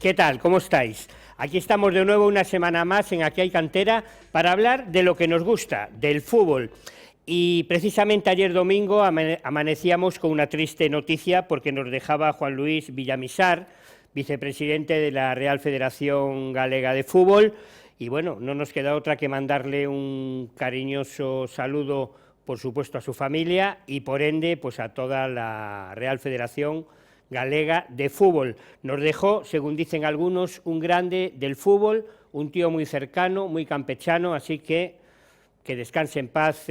¿Qué tal? ¿Cómo estáis? Aquí estamos de nuevo una semana más en Aquí hay Cantera para hablar de lo que nos gusta, del fútbol. Y precisamente ayer domingo amanecíamos con una triste noticia porque nos dejaba Juan Luis Villamizar, vicepresidente de la Real Federación Galega de Fútbol, y bueno, no nos queda otra que mandarle un cariñoso saludo, por supuesto, a su familia y por ende pues a toda la Real Federación Galega de Fútbol. Nos dejó, según dicen algunos, un grande del fútbol, un tío muy cercano, muy campechano, así que descanse en paz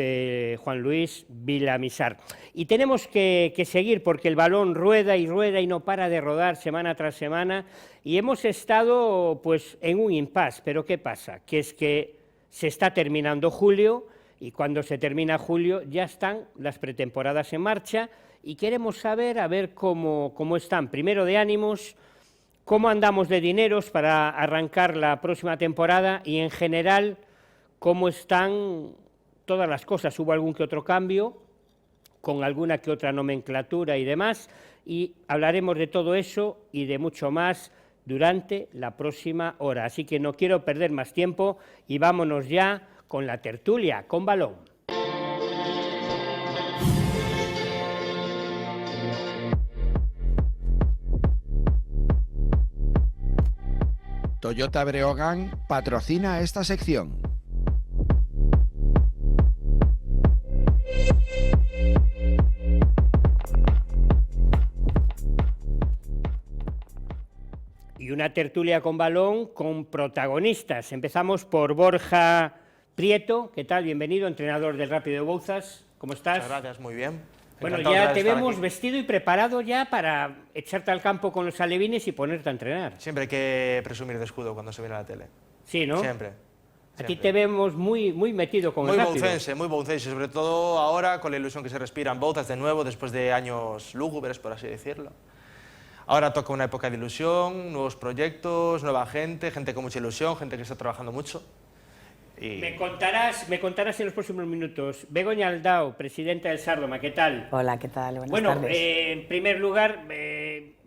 Juan Luis Villamizar. Y tenemos que seguir porque el balón rueda y rueda y no para de rodar semana tras semana y hemos estado pues en un impasse, pero ¿qué pasa? Que es que se está terminando julio y cuando se termina julio ya están las pretemporadas en marcha y queremos saber a ver cómo están, primero de ánimos, cómo andamos de dineros para arrancar la próxima temporada y en general cómo están todas las cosas. Hubo algún que otro cambio, con alguna que otra nomenclatura y demás, y hablaremos de todo eso y de mucho más durante la próxima hora. Así que no quiero perder más tiempo y vámonos ya con la tertulia, con balón. Toyota Breogán patrocina esta sección. Y una tertulia con balón con protagonistas. Empezamos por Borja Prieto. ¿Qué tal? Bienvenido, entrenador del Rápido de Bouzas. ¿Cómo estás? Muchas gracias, muy bien. Bueno, Encantado ya de te estar vemos aquí. vestido y preparado ya para echarte al campo con los alevines y ponerte a entrenar. Siempre hay que presumir de escudo cuando se viene a la tele. Sí, ¿no? Siempre. A ti te vemos muy metido con Muy el Rápido. muy boucense, sobre todo ahora con la ilusión que se respira en Bouzas de nuevo, después de años lúgubres, por así decirlo. Ahora toca una época de ilusión, nuevos proyectos, nueva gente, gente con mucha ilusión, gente que está trabajando mucho. Y... Me contarás en los próximos minutos. Begoña Aldao, presidenta del Sárdoma, ¿qué tal? Hola, ¿qué tal? Buenas Bueno, tardes. en primer lugar,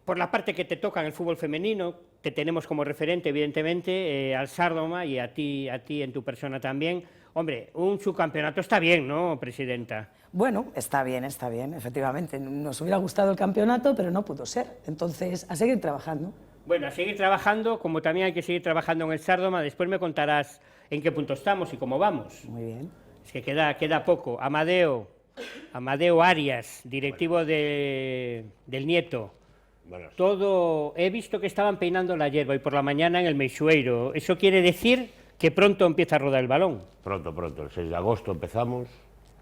por la parte que te toca en el fútbol femenino, te tenemos como referente, evidentemente, al Sárdoma y a ti en tu persona también. Hombre, un subcampeonato está bien, ¿no, presidenta? Bueno, está bien, efectivamente. Nos hubiera gustado el campeonato, pero no pudo ser. Entonces, a seguir trabajando. Bueno, a seguir trabajando, como también hay que seguir trabajando en el Sárdoma. Después me contarás en qué punto estamos y cómo vamos. Muy bien. Es que queda poco. Amadeo Arias, directivo del Nieto. Bueno, Todo, he visto que estaban peinando la hierba hoy por la mañana en el Meixueiro. ¿Eso quiere decir que pronto empieza a rodar el balón? pronto, el 6 de agosto empezamos.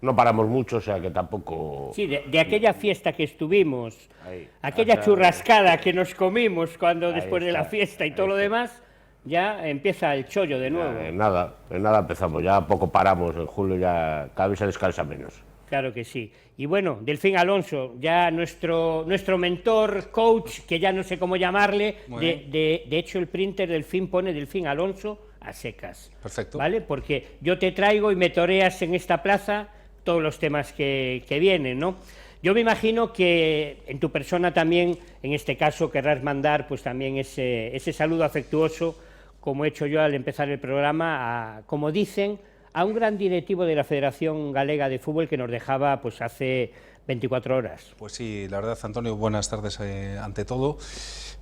No paramos mucho, o sea que tampoco... Sí, de aquella fiesta que estuvimos, Ahí, aquella hasta- churrascada que nos comimos cuando Ahí después de la está, fiesta y ahí todo lo está. demás, ya empieza el chollo de nuevo. En nada empezamos, ya poco paramos, en julio ya cada vez se descansa menos. Claro que sí. Y bueno, Delfín Alonso, ya nuestro mentor, coach, que ya no sé cómo llamarle, de hecho el printer Delfín pone Delfín Alonso a secas. Perfecto. ¿Vale? Porque yo te traigo y me toreas en esta plaza todos los temas que vienen, ¿no? Yo me imagino que en tu persona también, en este caso, querrás mandar pues también ese saludo afectuoso, como he hecho yo al empezar el programa, como dicen, a un gran directivo de la Federación Galega de Fútbol que nos dejaba pues hace 24 horas. Pues sí, la verdad, Antonio, buenas tardes ante todo.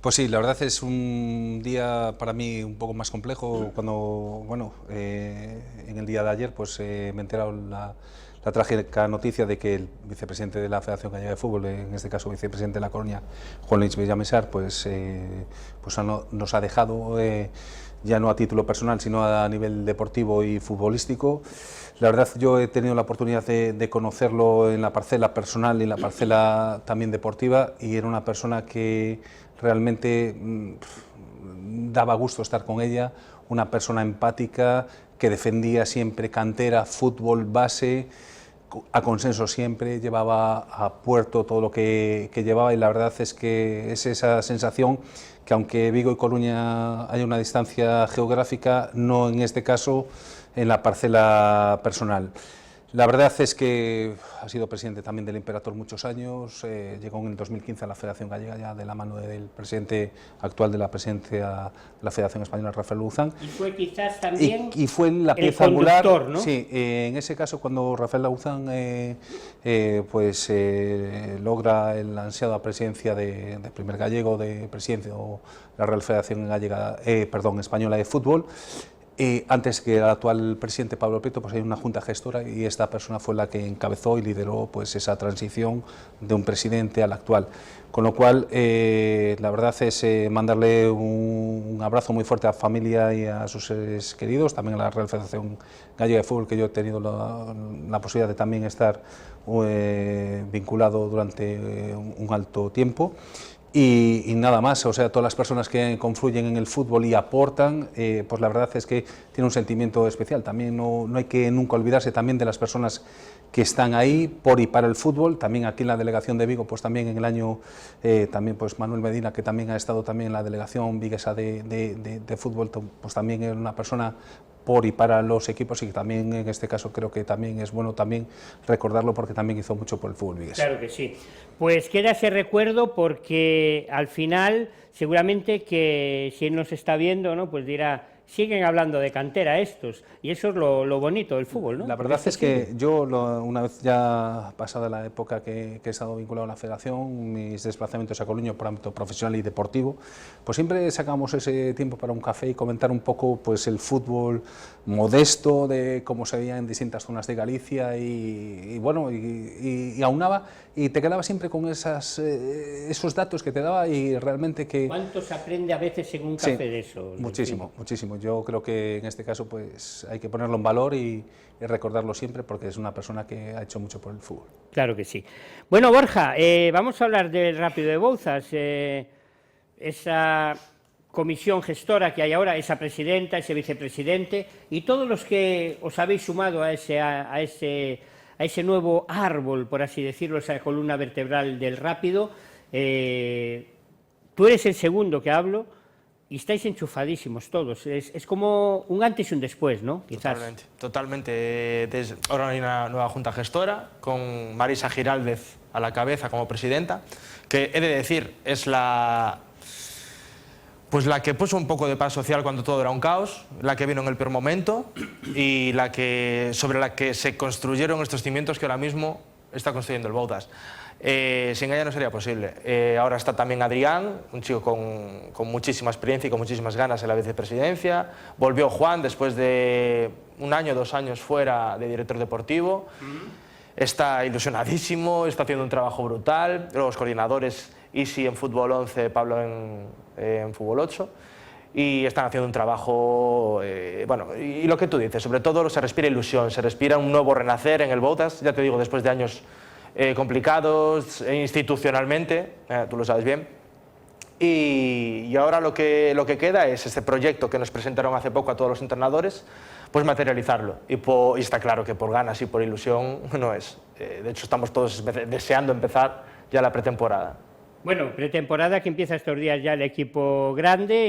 Pues sí, la verdad es un día para mí un poco más complejo cuando, bueno, en el día de ayer pues me he enterado la trágica noticia de que el vicepresidente de la Federación Gallega de Fútbol, en este caso vicepresidente de la Coruña, Juan Luis Villamizar, pues nos ha dejado, ya no a título personal, sino a nivel deportivo y futbolístico. La verdad, yo he tenido la oportunidad de conocerlo en la parcela personal y en la parcela también deportiva, y era una persona que realmente daba gusto estar con ella, una persona empática que defendía siempre cantera, fútbol, base, a consenso siempre, llevaba a puerto todo lo que llevaba, y la verdad es que es esa sensación que, aunque Vigo y Coruña hay una distancia geográfica, no en este caso en la parcela personal. La verdad es que ha sido presidente también del Imperator muchos años, llegó en el 2015 a la Federación Gallega ya de la mano del presidente actual de la presidencia de la Federación Española, Rafael Lauzán. Y fue quizás también y fue la el pieza angular, conductor, ¿no? Sí, en ese caso cuando Rafael Lauzán logra el ansiado a presidencia de primer gallego de presidencia o la Real Federación Gallega, Española de Fútbol. Antes que el actual presidente Pablo Prieto, pues hay una junta gestora y esta persona fue la que encabezó y lideró pues esa transición de un presidente al actual. Con lo cual, la verdad es mandarle un abrazo muy fuerte a familia y a sus seres queridos, también a la Real Federación Gallega de Fútbol, que yo he tenido la posibilidad de también estar vinculado durante un alto tiempo. Y nada más, o sea, todas las personas que confluyen en el fútbol y aportan, pues la verdad es que tiene un sentimiento especial. También no hay que nunca olvidarse también de las personas que están ahí por y para el fútbol. También aquí en la delegación de Vigo, pues también en el año, también pues Manuel Medina, que también ha estado también en la delegación viguesa de fútbol, pues también es una persona por y para los equipos y que también en este caso creo que también es bueno también recordarlo porque también hizo mucho por el fútbol vigués. Claro que sí. Pues queda ese recuerdo porque al final seguramente que si él nos está viendo, ¿no? Pues dirá, siguen hablando de cantera estos, y eso es lo bonito del fútbol, ¿no? La verdad es que yo, una vez ya pasada la época que he estado vinculado a la federación, mis desplazamientos a Coruña por ámbito profesional y deportivo, pues siempre sacamos ese tiempo para un café y comentar un poco pues el fútbol modesto de cómo se veía en distintas zonas de Galicia y bueno, y aunaba y te quedaba siempre con esos datos que te daba y realmente que... ¿Cuánto se aprende a veces en un café de eso? Muchísimo, muchísimo. Yo creo que en este caso pues hay que ponerlo en valor y recordarlo siempre porque es una persona que ha hecho mucho por el fútbol. Claro que sí. Bueno, Borja, vamos a hablar del Rápido de Bouzas, esa comisión gestora que hay ahora, esa presidenta, ese vicepresidente y todos los que os habéis sumado a ese nuevo árbol, por así decirlo, esa columna vertebral del Rápido. Tú eres el segundo que hablo y estáis enchufadísimos todos. Es como un antes y un después, ¿no? Quizás. Totalmente. Ahora hay una nueva junta gestora con Marisa Giraldez a la cabeza como presidenta, que he de decir es la que puso un poco de paz social cuando todo era un caos, la que vino en el peor momento y sobre la que se construyeron estos cimientos que ahora mismo está construyendo el Bouzas. Sin ella no sería posible. Ahora está también Adrián, un chico con muchísima experiencia y con muchísimas ganas en la vicepresidencia. Volvió Juan después de 1 año, 2 años fuera de director deportivo. Está ilusionadísimo, está haciendo un trabajo brutal. Los coordinadores, Isi en Fútbol 11, Pablo en Fútbol 8. Y están haciendo un trabajo, bueno, y lo que tú dices, sobre todo se respira ilusión, se respira un nuevo renacer en el Bouzas, ya te digo, después de años complicados institucionalmente, tú lo sabes bien, y ahora lo que queda es este proyecto que nos presentaron hace poco a todos los entrenadores, pues materializarlo, y está claro que por ganas y por ilusión no es. De hecho estamos todos deseando empezar ya la pretemporada. Bueno, pretemporada que empieza estos días ya el equipo grande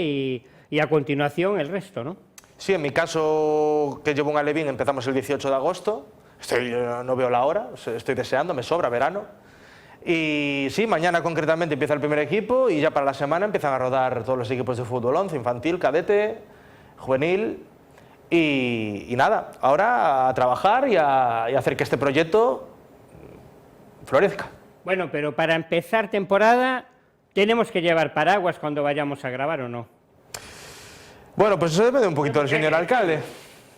y a continuación el resto, ¿no? Sí, en mi caso, que llevo un alevín, empezamos el 18 de agosto, no veo la hora, estoy deseando, me sobra verano. Y sí, mañana concretamente empieza el primer equipo y ya para la semana empiezan a rodar todos los equipos de Fútbol 11, infantil, cadete, juvenil y nada, ahora a trabajar y a hacer que este proyecto florezca. Bueno, pero para empezar temporada, ¿tenemos que llevar paraguas cuando vayamos a grabar o no? Bueno, pues eso depende un poquito del señor alcalde.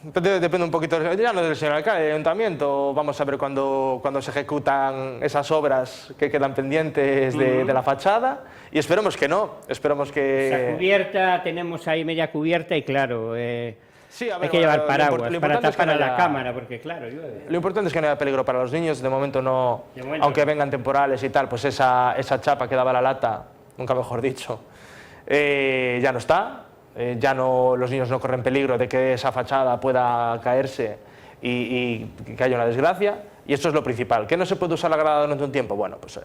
Depende un poquito, ya no del señor alcalde, del ayuntamiento. Vamos a ver cuando se ejecutan esas obras que quedan pendientes de la fachada y esperemos que no, esperemos que... Esa cubierta, tenemos ahí media cubierta y claro... Sí, a ver, hay que llevar paraguas lo para tapar es que no a la haya... cámara, porque claro, llueve. Lo importante es que no haya peligro para los niños, de momento no, De momento aunque no. vengan temporales y tal, pues esa chapa que daba la lata, nunca mejor dicho, ya no está, ya no, los niños no corren peligro de que esa fachada pueda caerse y que haya una desgracia, y eso es lo principal. ¿Que no se puede usar la grada durante un tiempo? Bueno, pues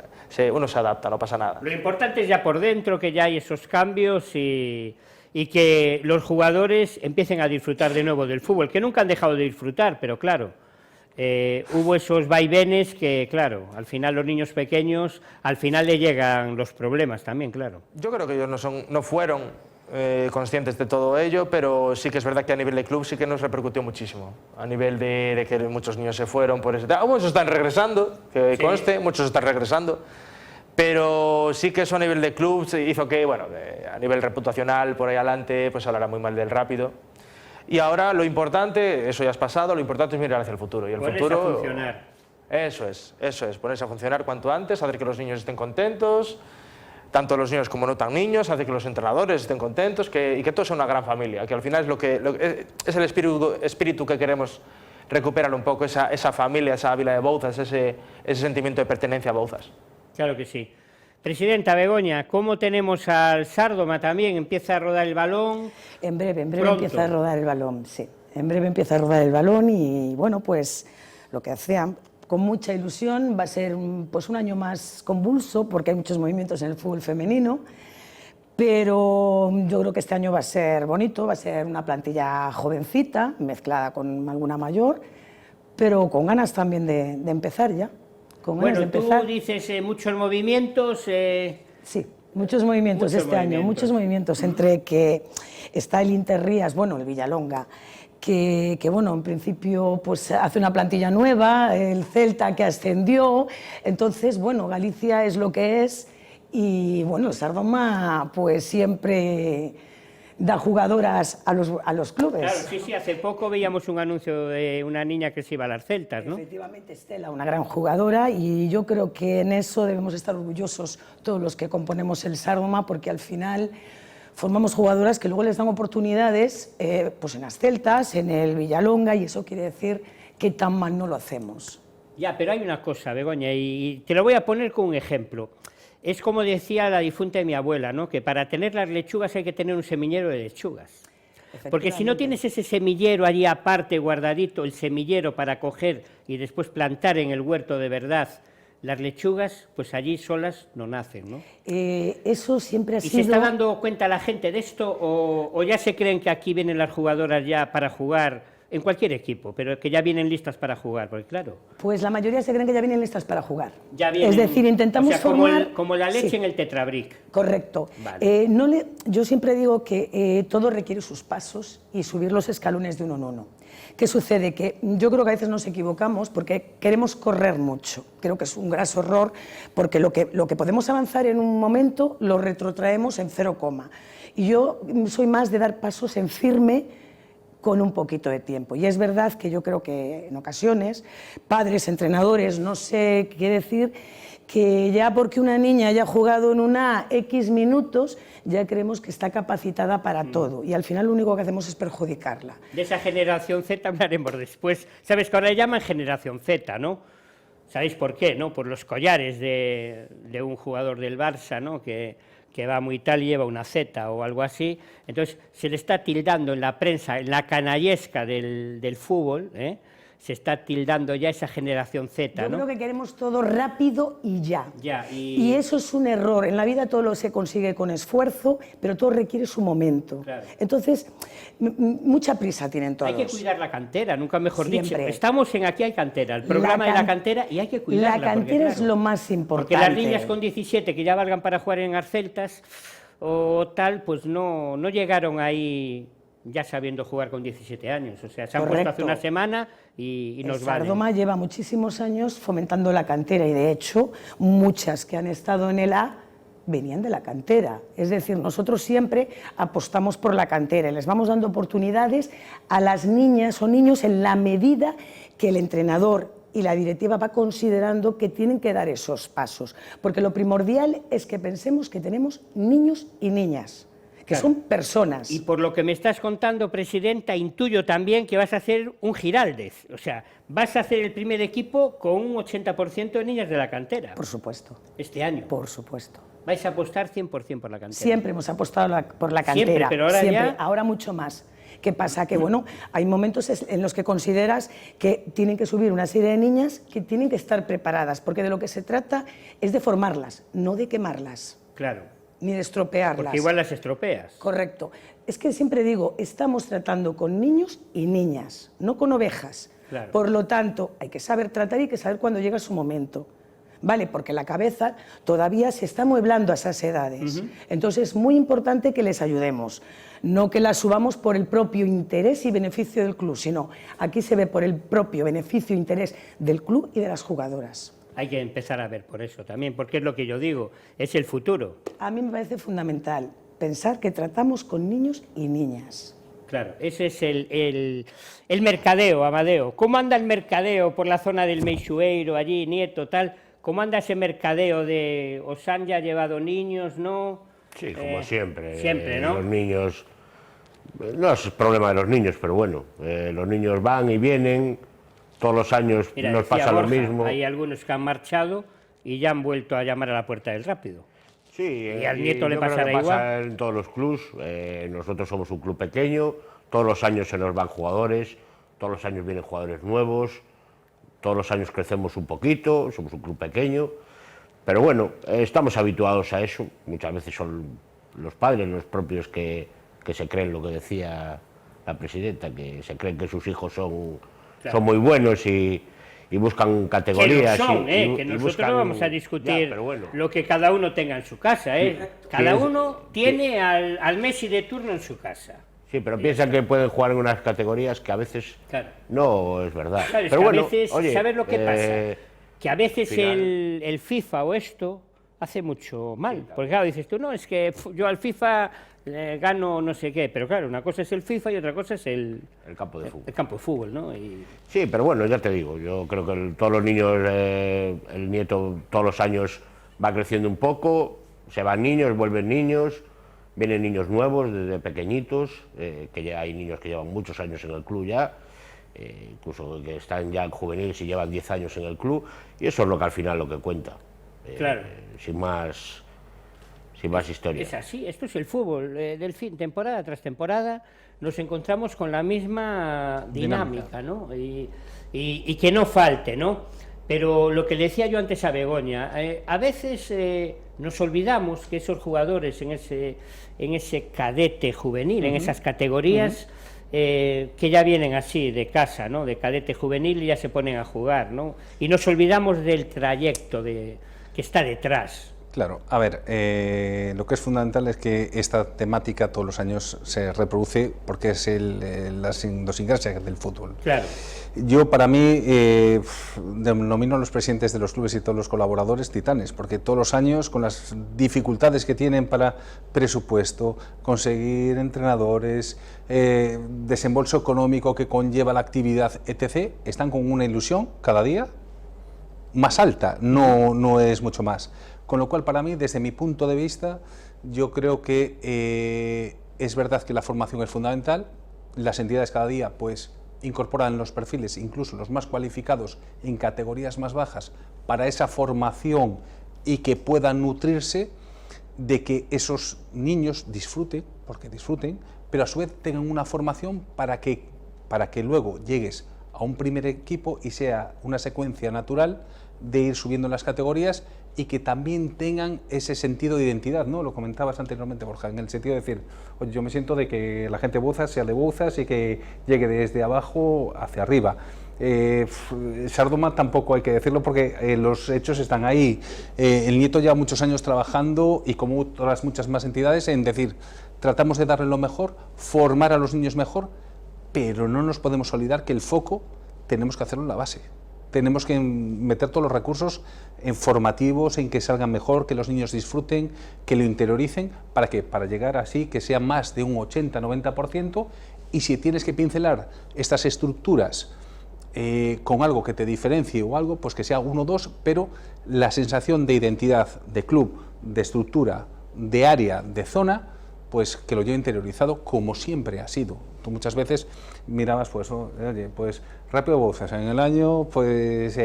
uno se adapta, no pasa nada. Lo importante es ya por dentro, que ya hay esos cambios y que los jugadores empiecen a disfrutar de nuevo del fútbol, que nunca han dejado de disfrutar, pero claro, hubo esos vaivenes que, claro, al final los niños pequeños, al final le llegan los problemas también, claro. Yo creo que ellos no fueron conscientes de todo ello, pero sí que es verdad que a nivel de club sí que nos repercutió muchísimo. A nivel de que muchos niños se fueron por ese tema. Muchos están regresando, que conste, muchos están regresando. Pero sí que eso a nivel de club hizo que, bueno, a nivel reputacional, por ahí adelante, pues hablará muy mal del Rápido. Y ahora lo importante, eso ya es pasado, lo importante es mirar hacia el futuro. Y el Ponerse futuro, a funcionar. Eso es, ponerse a funcionar cuanto antes, hacer que los niños estén contentos, tanto los niños como no tan niños, hacer que los entrenadores estén contentos y que todo sea una gran familia, que al final es el espíritu que queremos recuperar un poco, esa familia, esa Vila de Bouzas, ese sentimiento de pertenencia a Bouzas. Claro que sí. Presidenta Begoña, ¿cómo tenemos al Sárdoma también? ¿Empieza a rodar el balón? En breve Pronto. empieza a rodar el balón, sí. En breve empieza a rodar el balón y, bueno, pues lo que hacían con mucha ilusión, va a ser pues un año más convulso porque hay muchos movimientos en el fútbol femenino, pero yo creo que este año va a ser bonito, va a ser una plantilla jovencita, mezclada con alguna mayor, pero con ganas también de empezar ya. Bueno, tú dices muchos movimientos. Sí, muchos movimientos este año, muchos movimientos, entre que está el Interrías, bueno, el Villalonga, que bueno, en principio pues hace una plantilla nueva, el Celta que ascendió, entonces, bueno, Galicia es lo que es y, bueno, el Sárdoma pues siempre da jugadoras a los clubes. Claro, sí, hace poco veíamos un anuncio de una niña que se iba a las Celtas, ¿no? Efectivamente, Estela, una gran jugadora, y yo creo que en eso debemos estar orgullosos todos los que componemos el Sárdoma, porque al final formamos jugadoras que luego les dan oportunidades pues en las Celtas, en el Villalonga, y eso quiere decir que tan mal no lo hacemos. Ya, pero hay una cosa, Begoña, y te lo voy a poner con un ejemplo. Es como decía la difunta de mi abuela, ¿no? Que para tener las lechugas hay que tener un semillero de lechugas. Porque si no tienes ese semillero allí aparte, guardadito, el semillero para coger y después plantar en el huerto de verdad las lechugas, pues allí solas no nacen, ¿no? Eso siempre ha sido... ¿Y se está dando cuenta la gente de esto o ya se creen que aquí vienen las jugadoras ya para jugar en cualquier equipo, pero que ya vienen listas para jugar? Porque claro... Pues la mayoría se creen que ya vienen listas para jugar. Ya vienen, es decir, intentamos formar... Como la leche sí, en el Tetrabric. Correcto. Vale. Yo siempre digo que todo requiere sus pasos y subir los escalones de uno en uno. ¿Qué sucede? Que yo creo que a veces nos equivocamos porque queremos correr mucho. Creo que es un graso error porque lo que podemos avanzar en un momento lo retrotraemos en 0, y yo soy más de dar pasos en firme con un poquito de tiempo. Y es verdad que yo creo que en ocasiones, padres, entrenadores, no sé qué decir, que ya porque una niña haya jugado en una X minutos, ya creemos que está capacitada para todo. Y al final lo único que hacemos es perjudicarla. De esa generación Z hablaremos después. Sabes que ahora le llaman generación Z, ¿no? ¿Sabéis por qué? ¿No? Por los collares de un jugador del Barça, ¿no? Que va muy tal y lleva una Z o algo así. Entonces se le está tildando en la prensa, en la canallesca del fútbol, se está tildando ya esa generación Z, Yo ¿no? creo que queremos todo rápido y ya. Y eso es un error. En la vida todo lo se consigue con esfuerzo, pero todo requiere su momento. Claro. Entonces, mucha prisa tienen todos. Hay que cuidar la cantera, nunca mejor Siempre. dicho. Estamos en Aquí hay cantera, el programa de la cantera, y hay que cuidarla. La cantera porque, es lo más importante. Porque las niñas con 17 que ya valgan para jugar en las Celtas o tal, pues no llegaron ahí ya sabiendo jugar con 17 años. O sea, se han puesto hace una semana y nos valen. Sárdoma lleva muchísimos años fomentando la cantera y, de hecho, muchas que han estado en el A venían de la cantera. Es decir, nosotros siempre apostamos por la cantera y les vamos dando oportunidades a las niñas o niños en la medida que el entrenador y la directiva va considerando que tienen que dar esos pasos. Porque lo primordial es que pensemos que tenemos niños y niñas, que claro, son personas. Y por lo que me estás contando, Presidenta, intuyo también que vas a hacer un Giraldez. O sea, vas a hacer el primer equipo con un 80% de niñas de la cantera. Por supuesto. Este año. Por supuesto. Vais a apostar 100% por la cantera. Siempre hemos apostado por la cantera. Siempre, pero ahora siempre, ya... ahora mucho más. ¿Qué pasa? Que bueno, hay momentos en los que consideras que tienen que subir una serie de niñas que tienen que estar preparadas, porque de lo que se trata es de formarlas, no de quemarlas. Claro. Ni de estropearlas. Porque igual las estropeas. Correcto. Es que siempre digo, estamos tratando con niños y niñas, no con ovejas. Claro. Por lo tanto, hay que saber tratar y hay que saber cuándo llega su momento. ¿Vale? Porque la cabeza todavía se está mueblando a esas edades. Entonces es muy importante que les ayudemos. No que las subamos por el propio interés y beneficio del club, sino aquí se ve por el propio beneficio e interés del club y de las jugadoras. Hay que empezar a ver por eso también, porque es lo que yo digo, es el futuro. A mí me parece fundamental pensar que tratamos con niños y niñas. Claro, ese es el mercadeo, Amadeo. ¿Cómo anda el mercadeo por la zona del Meixueiro, allí, Nieto, tal? ¿Cómo anda ese mercadeo de os han ya llevado niños, no? Sí, como siempre. Siempre, ¿no? Los niños, no es problema de los niños, pero bueno, los niños van y vienen, todos los años Mira, nos decía pasa Borja, lo mismo. hay algunos que han marchado y ya han vuelto a llamar a la puerta del Rápido. Sí, y al Nieto le yo creo pasará que igual. pasa en todos los clubs. Nosotros somos un club pequeño, todos los años se nos van jugadores, todos los años vienen jugadores nuevos, todos los años crecemos un poquito, somos un club pequeño, pero bueno, estamos habituados a eso. Muchas veces son los padres los propios que se creen lo que decía la presidenta, que se creen que sus hijos son muy buenos y buscan categorías. Que lo son, y que nosotros buscan, no vamos a discutir ya, pero bueno. lo que cada uno tenga en su casa. Cada uno tiene al Messi de turno en su casa. Sí, pero piensan que pueden jugar en unas categorías que a veces Claro. no es verdad. Claro, es pero que bueno, a veces, oye, ¿sabes lo que pasa? Que a veces final- el FIFA o esto hace mucho mal. Porque claro, dices tú, no, es que yo al FIFA gano no sé qué, pero claro, una cosa es el FIFA y otra cosa es el campo de fútbol. el campo de fútbol, ¿no? Sí, pero bueno, ya te digo, yo creo que todos los niños, el Nieto todos los años va creciendo un poco, se van niños, vuelven niños, vienen niños nuevos desde pequeñitos, que ya hay niños que llevan muchos años en el club ya, incluso que están ya en juveniles y llevan 10 años en el club, y eso es lo que al final lo que cuenta. Claro. Sin más historia. Es así, esto es el fútbol, del fin, temporada tras temporada, nos encontramos con la misma dinámica, ¿no? Y que no falte, ¿no? Pero lo que le decía yo antes a Begoña, a veces nos olvidamos que esos jugadores en ese cadete juvenil, en esas categorías, que ya vienen así de casa, ¿no? De cadete juvenil y ya se ponen a jugar, ¿no? Y nos olvidamos del trayecto que está detrás. Claro, a ver, lo que es fundamental es que esta temática todos los años se reproduce porque es la idiosincrasia del fútbol. Claro. Yo, para mí, denomino a los presidentes de los clubes y todos los colaboradores titanes, porque todos los años, con las dificultades que tienen para presupuesto, conseguir entrenadores, desembolso económico que conlleva la actividad, etc., están con una ilusión cada día más alta, no es mucho más. Con lo cual, para mí, desde mi punto de vista, yo creo que es verdad que la formación es fundamental. Las entidades cada día pues incorporan los perfiles, incluso los más cualificados, en categorías más bajas, para esa formación y que puedan nutrirse de que esos niños disfruten, porque disfruten, pero a su vez tengan una formación para que luego llegues a un primer equipo y sea una secuencia natural de ir subiendo las categorías y que también tengan ese sentido de identidad, ¿no? Lo comentabas anteriormente, Borja, en el sentido de decir, oye, yo me siento de que la gente Bouzas sea de Bouzas y que llegue desde abajo hacia arriba. Sardoma tampoco hay que decirlo porque los hechos están ahí. El Nieto lleva muchos años trabajando y como otras muchas más entidades en decir, tratamos de darle lo mejor, formar a los niños mejor, pero no nos podemos olvidar que el foco tenemos que hacerlo en la base. Tenemos que meter todos los recursos en formativos, en que salgan mejor, que los niños disfruten, que lo interioricen. ¿Para qué? Para llegar así, que sea más de un 80-90%, y si tienes que pincelar estas estructuras con algo que te diferencie o algo, pues que sea 1 o 2, pero la sensación de identidad, de club, de estructura, de área, de zona, pues que lo lleve interiorizado como siempre ha sido. Tú muchas veces mirabas, pues, oye, pues Rápido Bouzas en el año, pues,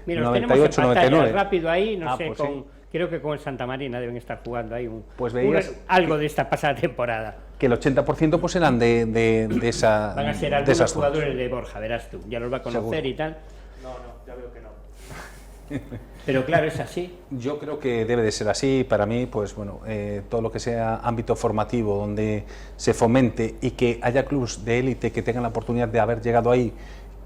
Mira, 98, 99. Rápido ahí, no sé, pues sí. creo que con el Santa Marina deben estar jugando ahí Pues veías algo de esta pasada temporada. Que el 80% pues eran de esa. Van a ser de algunos esas zonas. jugadores de Borja, verás tú, ya los va a conocer. Seguro. Y tal. No, ya veo que no. Pero claro, es así. Yo creo que debe de ser así. Para mí, pues bueno, todo lo que sea ámbito formativo donde se fomente y que haya clubes de élite que tengan la oportunidad de haber llegado ahí,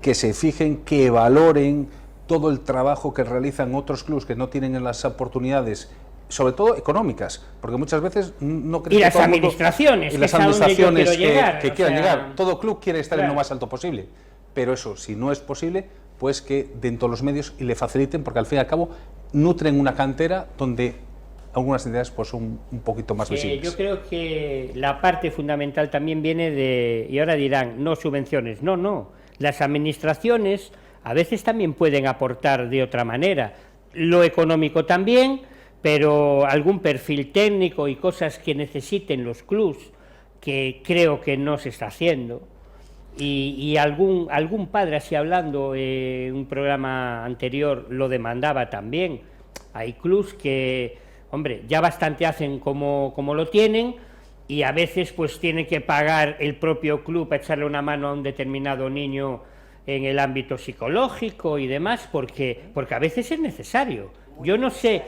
que se fijen, que valoren todo el trabajo que realizan otros clubes que no tienen las oportunidades, sobre todo económicas, porque muchas veces no creo y que las todo el mundo- administraciones, y las que es a donde yo administraciones quiero llegar, que o quieran sea, llegar. Todo club quiere estar en claro. lo más alto posible, pero eso, si no es posible, pues que den todos los medios y le faciliten, porque al fin y al cabo nutren una cantera donde algunas entidades pues son un poquito más visibles. Yo creo que la parte fundamental también viene de, y ahora dirán, no subvenciones, no, las administraciones a veces también pueden aportar de otra manera, lo económico también, pero algún perfil técnico y cosas que necesiten los clubs, que creo que no se está haciendo, y algún padre, así hablando, un programa anterior lo demandaba también. Hay clubs que, hombre, ya bastante hacen como lo tienen, y a veces pues tiene que pagar el propio club para echarle una mano a un determinado niño en el ámbito psicológico y demás, porque a veces es necesario. Yo no sé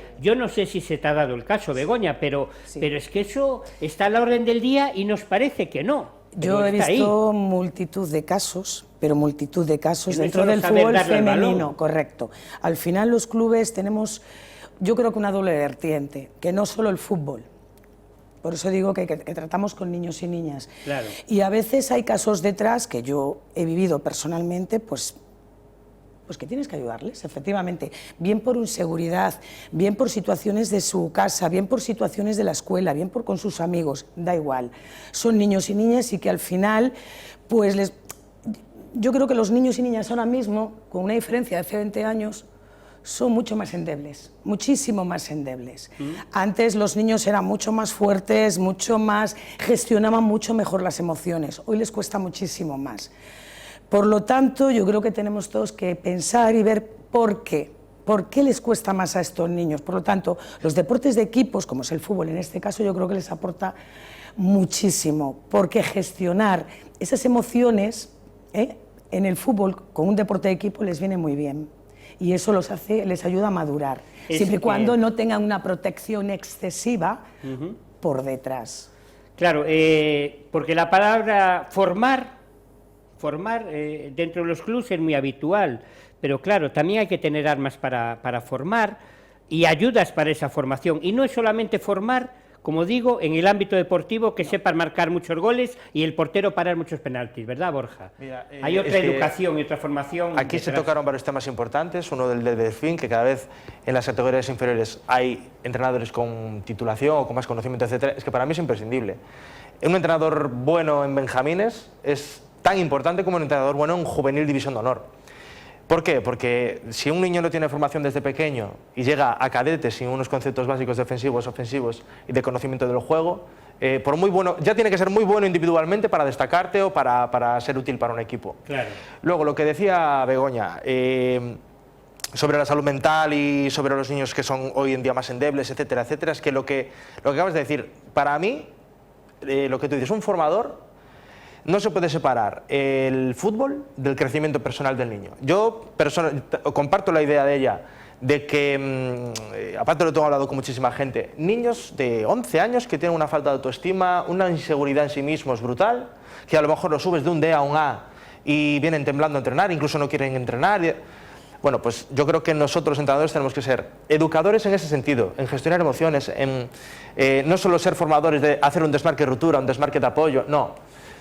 si se te ha dado el caso, Begoña, pero es que eso está a la orden del día y nos parece que no. Yo he visto multitud de casos, pero multitud de casos Y no dentro solo del saber fútbol darle el balón. femenino, correcto. Al final los clubes tenemos, yo creo que una doble vertiente, que no solo el fútbol. Por eso digo que tratamos con niños y niñas. Claro. Y a veces hay casos detrás que yo he vivido personalmente, pues que tienes que ayudarles, efectivamente, bien por inseguridad, bien por situaciones de su casa, bien por situaciones de la escuela, bien con sus amigos, da igual. Son niños y niñas y que al final, pues yo creo que los niños y niñas ahora mismo, con una diferencia de hace 20 años, son mucho más endebles, muchísimo más endebles. Antes los niños eran mucho más fuertes, gestionaban mucho mejor las emociones, hoy les cuesta muchísimo más. Por lo tanto, yo creo que tenemos todos que pensar y ver por qué les cuesta más a estos niños. Por lo tanto, los deportes de equipos, como es el fútbol en este caso, yo creo que les aporta muchísimo, porque gestionar esas emociones en el fútbol con un deporte de equipo les viene muy bien. Y eso les ayuda a madurar, siempre y cuando no tengan una protección excesiva por detrás. Claro, porque la palabra formar dentro de los clubes es muy habitual, pero claro, también hay que tener armas para formar y ayudas para esa formación. Y no es solamente formar, como digo, en el ámbito deportivo, que sepan marcar muchos goles y el portero parar muchos penaltis, ¿verdad, Borja? Mira, hay otra educación y otra formación. Aquí se tocaron varios temas importantes, uno del delfín, que cada vez en las categorías inferiores hay entrenadores con titulación o con más conocimiento, etcétera. Es que para mí es imprescindible. Un entrenador bueno en benjamines es tan importante como un entrenador bueno en juvenil división de honor. ¿Por qué? Porque si un niño no tiene formación desde pequeño y llega a cadetes sin unos conceptos básicos defensivos, ofensivos y de conocimiento del juego, por muy bueno, ya tiene que ser muy bueno individualmente para destacarte o para ser útil para un equipo. Claro. Luego, lo que decía Begoña, sobre la salud mental y sobre los niños que son hoy en día más endebles, etcétera, etcétera, es que lo que acabas de decir, para mí, lo que tú dices, un formador no se puede separar el fútbol del crecimiento personal del niño. Yo comparto la idea de ella de que, aparte lo tengo hablado con muchísima gente, niños de 11 años que tienen una falta de autoestima, una inseguridad en sí mismos brutal, que a lo mejor lo subes de un D a un A y vienen temblando a entrenar, incluso no quieren entrenar. Bueno, pues yo creo que nosotros, los entrenadores, tenemos que ser educadores en ese sentido, en gestionar emociones, en no solo ser formadores de hacer un desmarque de ruptura, un desmarque de apoyo, no,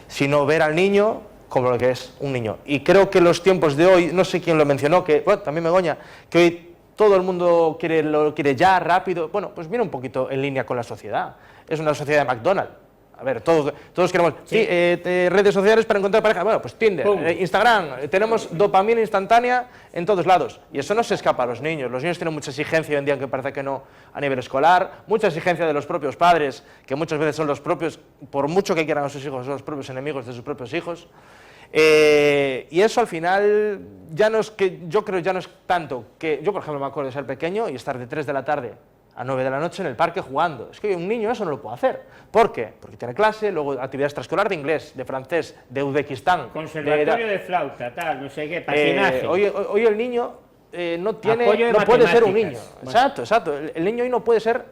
sino ver al niño como lo que es un niño. Y creo que los tiempos de hoy, no sé quién lo mencionó, que bueno, también Begoña, que hoy todo el mundo lo quiere ya, rápido. Bueno, pues mira un poquito en línea con la sociedad. Es una sociedad de McDonald's. A ver, todos queremos redes sociales para encontrar pareja. Bueno, pues Tinder, Instagram, tenemos dopamina instantánea en todos lados. Y eso no se escapa a los niños. Los niños tienen mucha exigencia hoy en día, aunque parece que no, a nivel escolar. Mucha exigencia de los propios padres, que muchas veces son los propios, por mucho que quieran a sus hijos, son los propios enemigos de sus propios hijos. Y eso al final, yo creo ya no es tanto que... Yo, por ejemplo, me acuerdo de ser pequeño y estar de 3 de la tarde a 9 de la noche en el parque jugando. Es que un niño eso no lo puede hacer. ¿Por qué? Porque tiene clase, luego actividades extraescolar de inglés, de francés, de Uzbekistán. Conservatorio de flauta, tal, no sé qué, patinaje. Hoy el niño no puede ser un niño. Bueno. Exacto. El niño hoy no puede ser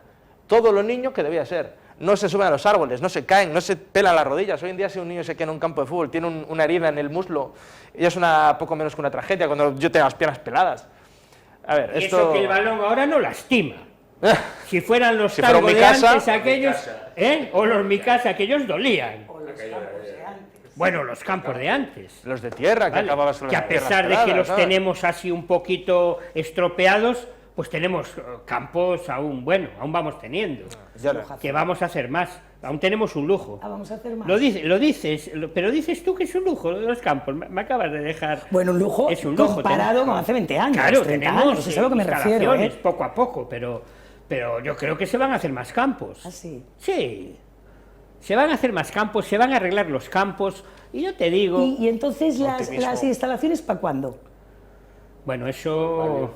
todo lo niño que debía ser. no se suben a los árboles, no se caen, no se pelan las rodillas. Hoy en día si un niño se queda en un campo de fútbol, tiene una herida en el muslo, ya es poco menos que una tragedia cuando yo tengo las piernas peladas. A ver, Y esto... eso que el balón ahora no lastima. Si fueran los Si fuera tangos mi de casa, antes aquellos, o los mi casa, aquellos dolían. Bueno, los campos de antes. Los de tierra, que Vale, acababas con que las a piernas pesar de que peladas, los ¿no? tenemos así un poquito estropeados, pues tenemos campos aún, bueno, aún vamos teniendo. Ya lo- Que vamos a hacer más, aún tenemos un lujo. Vamos a hacer más. Lo dices, pero dices tú que es un lujo los campos, me acabas de dejar... Bueno, un lujo, Es un lujo, comparado tenemos- con hace 20 años, Claro, 30 tenemos años, es a lo que me refiero. instalaciones, poco a poco, pero yo creo que se van a hacer más campos. ¿Ah, sí? Sí, se van a hacer más campos, se van a arreglar los campos, y yo te digo... Y entonces Optimismo. las instalaciones, ¿para cuándo? Bueno, eso...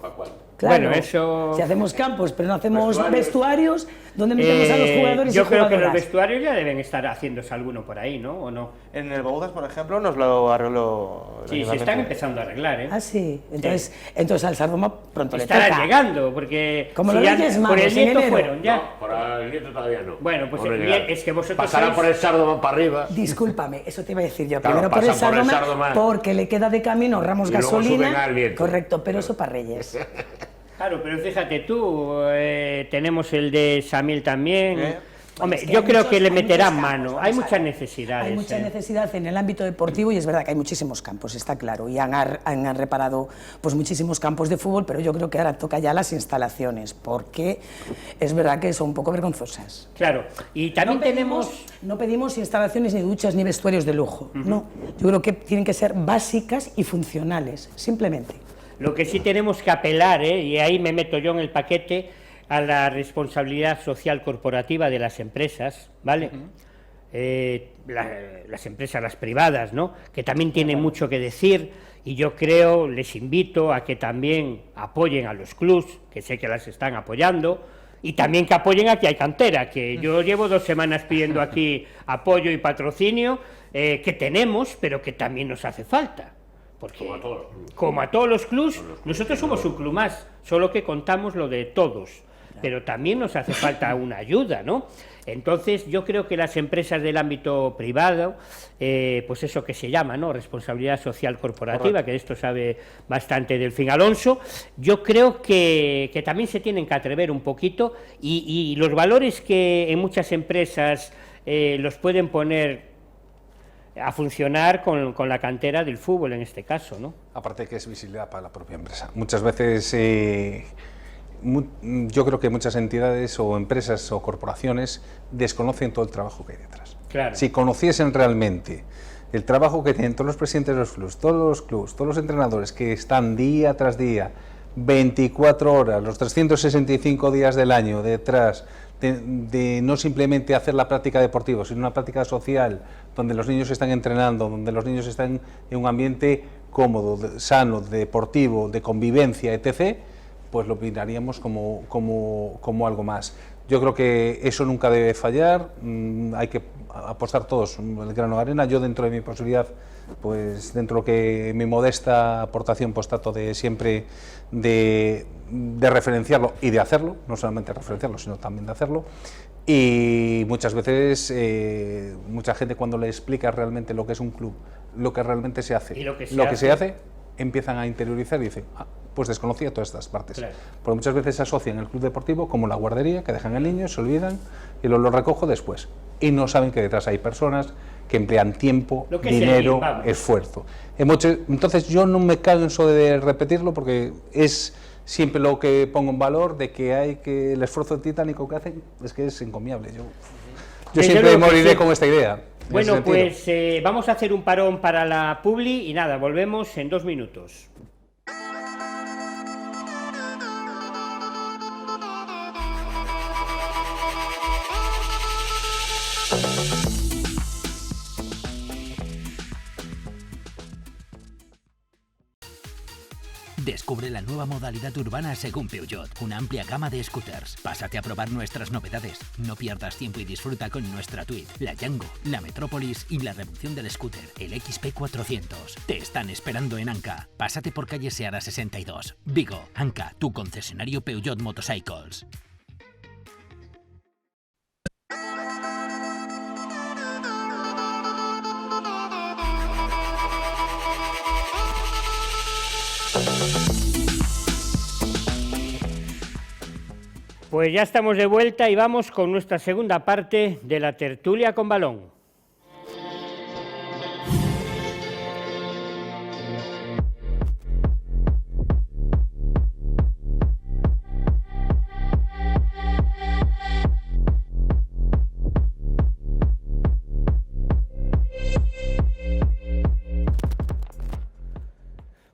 Claro, Bueno, eso... si hacemos campos pero no hacemos vestuarios, ¿dónde metemos a los jugadores yo y creo que los jugadoras? vestuarios ya deben estar haciéndose alguno por ahí, ¿no? ¿O no? En el Bouzas, por ejemplo, nos lo arregló... el Sí, se ayuntamiento. están empezando a arreglar, ¿eh? Ah, sí. Entonces al Sardoma pronto le Estarán toca. llegando, porque... Como si los ya Reyes por Magos, el en nieto enero. fueron, ya. No, por el nieto todavía no. Bueno, pues No el llegaron. es que vosotros Pasarán sois- por el Sardo para arriba. Discúlpame, eso te iba a decir yo. Claro, Primero por el pasan por el Sardoma, Sardoma. porque le queda de camino, ahorramos Y luego suben gasolina. al viento. Correcto, pero eso para Reyes. Claro, pero fíjate tú, tenemos el de Samil también. Hombre, Es que yo hay creo muchos- que le hay muchos meterán campos, mano, vamos hay a muchas ver. necesidades. Hay mucha ¿eh? necesidad en el ámbito deportivo y es verdad que hay muchísimos campos, está claro, y han reparado pues muchísimos campos de fútbol, pero yo creo que ahora toca ya las instalaciones, porque es verdad que son un poco vergonzosas. Claro, y también No pedimos instalaciones ni duchas ni vestuarios de lujo, no. Yo creo que tienen que ser básicas y funcionales, simplemente. Lo que sí tenemos que apelar, y ahí me meto yo en el paquete, a la responsabilidad social corporativa de las empresas, ¿vale? Las empresas, las privadas, ¿no? Que también tienen mucho que decir, y yo creo, les invito a que también apoyen a los clubs, que sé que las están apoyando, y también que apoyen a que hay cantera, que yo llevo 2 semanas pidiendo aquí apoyo y patrocinio, que tenemos, pero que también nos hace falta. Porque, como a todos los clubs, nosotros somos un club más, solo que contamos lo de todos, pero también nos hace falta una ayuda, ¿no? Entonces, yo creo que las empresas del ámbito privado, pues eso que se llama, ¿no?, responsabilidad social corporativa, que de esto sabe bastante Delfín Alonso, yo creo que también se tienen que atrever un poquito, y los valores que en muchas empresas los pueden poner a funcionar con la cantera del fútbol en este caso, ¿no? Aparte que es visibilidad para la propia empresa. Muchas veces yo creo que muchas entidades o empresas o corporaciones desconocen todo el trabajo que hay detrás. Claro. Si conociesen realmente el trabajo que tienen todos los presidentes de los clubes, todos los entrenadores que están día tras día, 24 horas, los 365 días del año detrás de no simplemente hacer la práctica deportiva, sino una práctica social donde los niños están entrenando, donde los niños están en un ambiente cómodo, sano, deportivo, de convivencia, etc., pues lo miraríamos como algo más. Yo creo que eso nunca debe fallar, hay que apostar todos el grano de arena. Yo, dentro de mi posibilidad, pues dentro de lo que mi modesta aportación, pues trato de siempre de referenciarlo y de hacerlo, no solamente referenciarlo, sino también de hacerlo. Y muchas veces, mucha gente, cuando le explica realmente lo que es un club, lo que realmente se hace, Y lo que se se hace, empiezan a interiorizar y dicen, pues desconocía todas estas partes. Claro. Porque muchas veces se asocian el club deportivo como la guardería, que dejan al niño, se olvidan y lo recojo después. Y no saben que detrás hay personas que emplean tiempo, Lo que dinero, sea, vamos. esfuerzo. Entonces yo no me canso de repetirlo, porque es siempre lo que pongo en valor, de que el esfuerzo titánico que hacen es que es encomiable. Yo Desde siempre luego que moriré sí. con esta idea. en ese Bueno, sentido. pues vamos a hacer un parón para la publi y nada, volvemos en 2 minutos. Descubre la nueva modalidad urbana según Peugeot, una amplia gama de scooters. Pásate a probar nuestras novedades. No pierdas tiempo y disfruta con nuestra Tweed, la Django, la Metrópolis y la revolución del scooter, el XP400. Te están esperando en Anca. Pásate por calle Seara 62. Vigo, Anca, tu concesionario Peugeot Motorcycles. Pues ya estamos de vuelta y vamos con nuestra segunda parte de la tertulia con balón.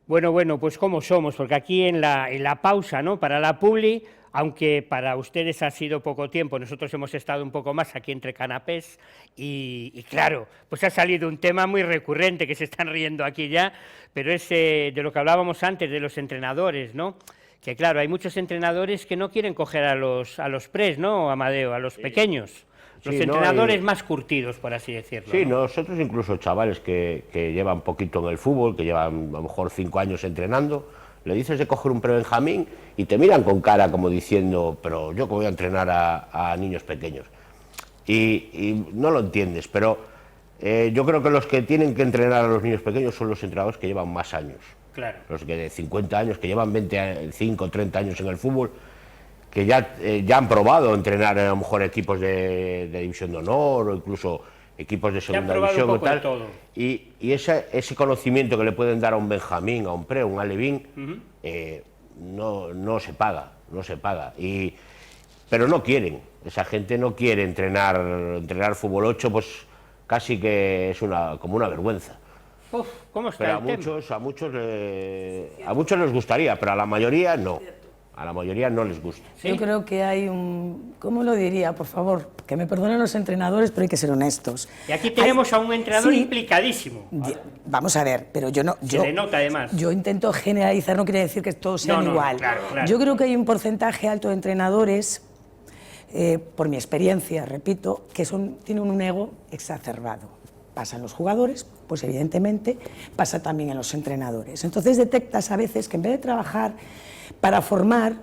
Bueno, pues cómo somos, porque aquí en la pausa, ¿no?, para la publi, aunque para ustedes ha sido poco tiempo, nosotros hemos estado un poco más aquí entre canapés y claro, pues ha salido un tema muy recurrente, que se están riendo aquí ya, pero es de lo que hablábamos antes, de los entrenadores, ¿no? Que claro, hay muchos entrenadores que no quieren coger a los pres, ¿no, Amadeo?, a los pequeños. Los entrenadores más curtidos, por así decirlo. Sí, ¿no? Nosotros incluso chavales que llevan poquito en el fútbol, que llevan a lo mejor 5 años entrenando, le dices de coger un prebenjamín y te miran con cara como diciendo, pero yo que voy a entrenar a niños pequeños. Y no lo entiendes, pero yo creo que los que tienen que entrenar a los niños pequeños son los entrenadores que llevan más años. Claro. Los que de 50 años, que llevan 25 o 30 años en el fútbol, que ya han probado entrenar a lo mejor equipos de división de honor o incluso equipos de segunda división o tal, y ese conocimiento que le pueden dar a un Benjamín, a un Pre, a un Alevín, no se paga, pero no quieren, esa gente no quiere entrenar fútbol 8, pues casi que es como una vergüenza. Uf, ¿cómo está pero a muchos les gustaría, pero a la mayoría no. A la mayoría no les gusta. ¿Sí? Yo creo que hay ¿cómo lo diría? Por favor, que me perdonen los entrenadores, pero hay que ser honestos. Y aquí tenemos a un entrenador implicadísimo. Vamos a ver, pero yo no... Se le nota además. Yo intento generalizar, no quiere decir que todos sean igual. Claro. Yo creo que hay un porcentaje alto de entrenadores, por mi experiencia, repito, que tienen un ego exacerbado. Pasa en los jugadores, pues evidentemente pasa también en los entrenadores. Entonces detectas a veces que en vez de trabajar para formar,